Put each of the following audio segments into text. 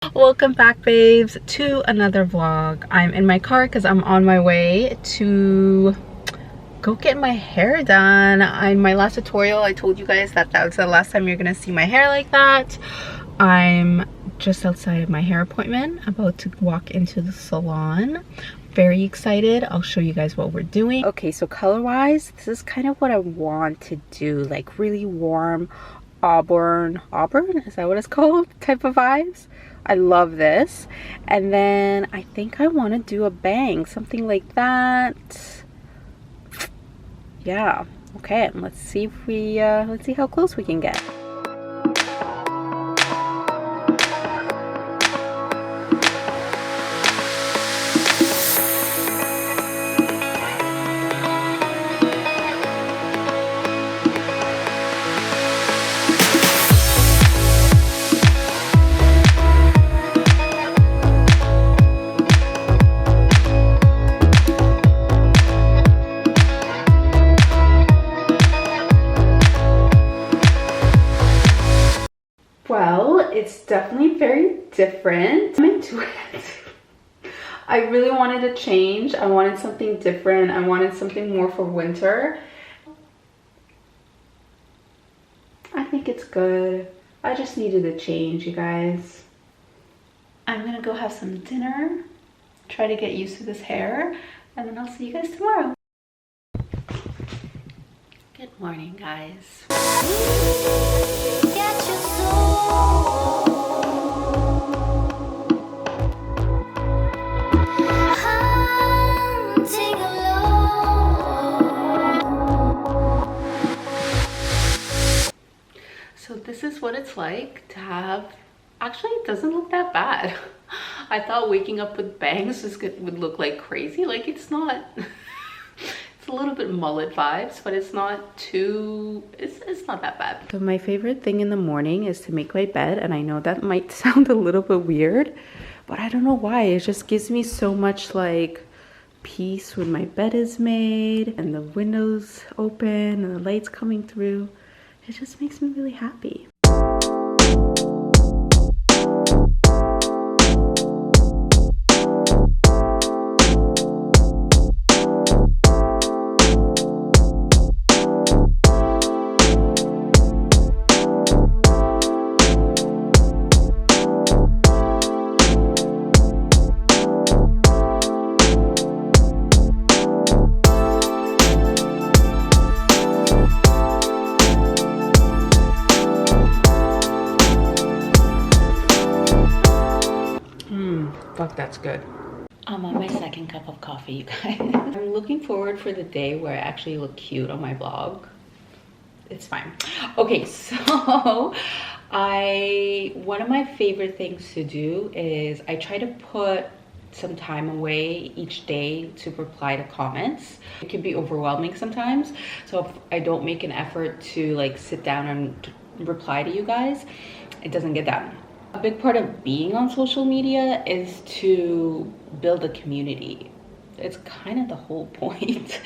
Welcome back, babes, to another vlog. I'm in my car because I'm on my way to go get my hair done. In my last tutorial I told you guys that was the last time you're gonna see my hair like that. I'm just outside of my hair appointment, about to walk into the salon. Very excited. I'll show you guys what we're doing. Okay, so color wise, this is kind of what I want to do, like really warm auburn, is that what it's called, type of vibes. I love this. And then I think I want to do a bang, something like that. Yeah, okay, let's see if we let's see how close we can get. Well, it's definitely very different. I'm into it. I really wanted to change. I wanted something different. I wanted something more for winter. I think it's good. I just needed a change, you guys. I'm gonna go have some dinner, try to get used to this hair, and then I'll see you guys tomorrow. Good morning, guys. So this is what it's like to have, actually it doesn't look that bad. I thought waking up with bangs would look like crazy. Like it's not. It's a little bit mullet vibes, but it's not too, it's not that bad. So my favorite thing in the morning is to make my bed, and I know that might sound a little bit weird, but I don't know why. It just gives me so much like peace when my bed is made and the windows open and the lights coming through. It just makes me really happy. Fuck, that's good. I'm on my second cup of coffee, you guys. I'm looking forward for the day where I actually look cute on my vlog. It's fine. Okay, so one of my favorite things to do is I try to put some time away each day to reply to comments. It can be overwhelming sometimes, so if I don't make an effort to like sit down and reply to you guys, it doesn't get done. A big part of being on social media is to build a community. It's kind of the whole point.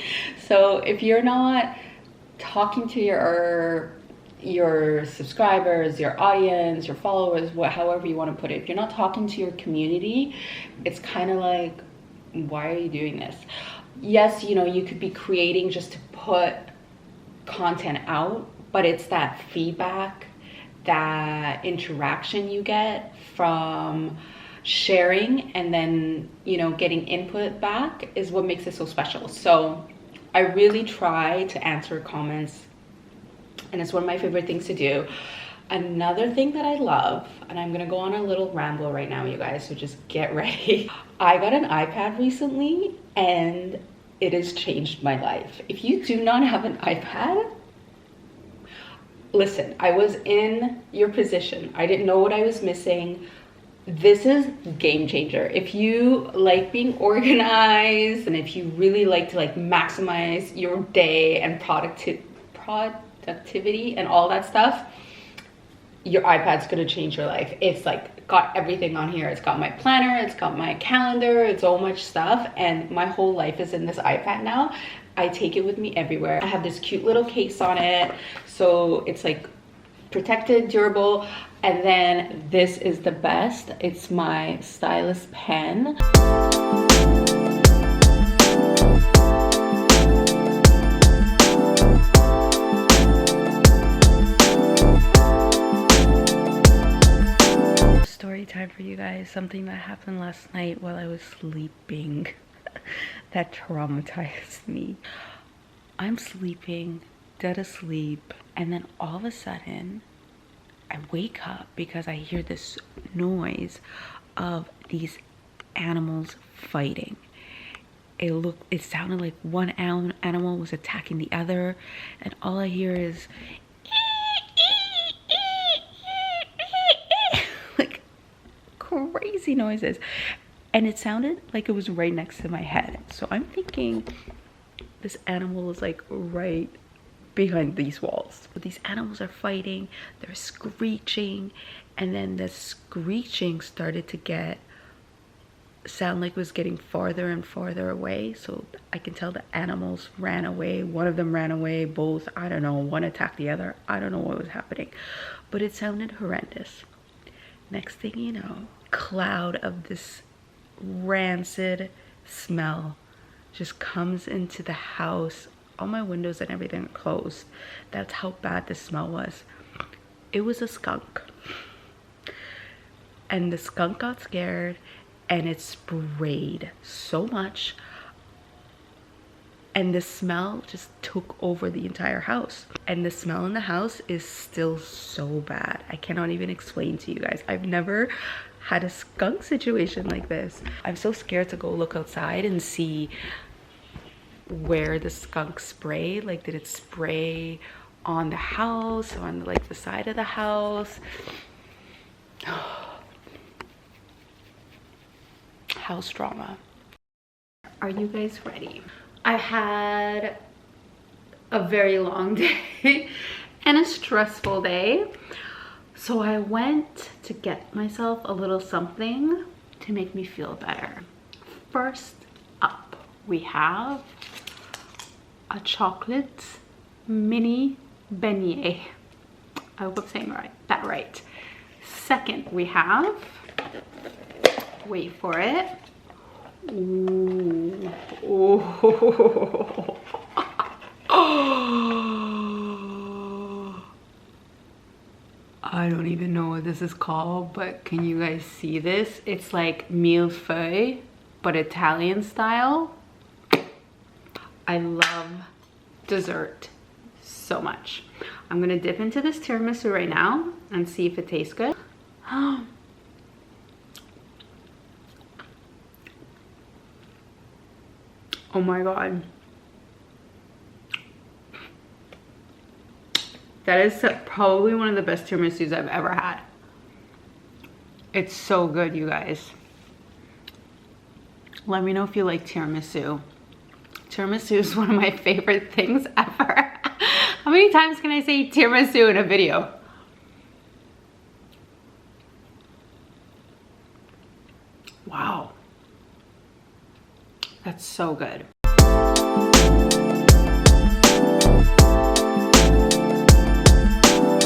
So if you're not talking to your subscribers, your audience, your followers, however you want to put it, if you're not talking to your community, it's kind of like, why are you doing this? Yes, you know, you could be creating just to put content out, but it's that feedback, that interaction you get from sharing and then, you know, getting input back is what makes it so special. So I really try to answer comments, and it's one of my favorite things to do. Another thing that I love, and I'm gonna go on a little ramble right now, you guys, so just get ready. I got an iPad recently and it has changed my life. If you do not have an iPad, listen, I was in your position. I didn't know what I was missing. This is game changer. If you like being organized and if you really like to like maximize your day and productivity and all that stuff, your iPad's gonna change your life. It's like got everything on here. It's got my planner, it's got my calendar, it's so much stuff, and my whole life is in this iPad now. I take it with me everywhere. I have this cute little case on it, so it's like protected, durable. And then this is the best. It's my stylus pen. Story time for you guys. Something that happened last night while I was sleeping that traumatized me. I'm sleeping, dead asleep, and then all of a sudden I wake up because I hear this noise of these animals fighting. It sounded like one animal was attacking the other, and all I hear is like crazy noises, and it sounded like it was right next to my head. So I'm thinking this animal is like right behind these walls. But these animals are fighting, they're screeching, and then the screeching started to sound like it was getting farther and farther away. So I can tell the animals ran away. One of them ran away, both, I don't know, one attacked the other. I don't know what was happening, but it sounded horrendous. Next thing you know, cloud of this rancid smell just comes into the house. All my windows and everything are closed. That's how bad the smell was. It was a skunk. And the skunk got scared and it sprayed so much. And the smell just took over the entire house. And the smell in the house is still so bad. I cannot even explain to you guys. I've never had a skunk situation like this. I'm so scared to go look outside and see where the skunk sprayed. Like, did it spray on the house or on like the side of the house? House drama. Are you guys ready? I had a very long day and a stressful day, so I went to get myself a little something to make me feel better. First up, we have a chocolate mini beignet. I hope I'm saying that right. Second, we have, wait for it. Ooh. Oh. I don't even know what this is called, but can you guys see this? It's like millefeuille, but Italian style. I love dessert so much. I'm gonna dip into this tiramisu right now and see if it tastes good. Oh my god. That is probably one of the best tiramisus I've ever had. It's so good, you guys. Let me know if you like tiramisu. Tiramisu is one of my favorite things ever. How many times can I say tiramisu in a video? Wow. That's so good.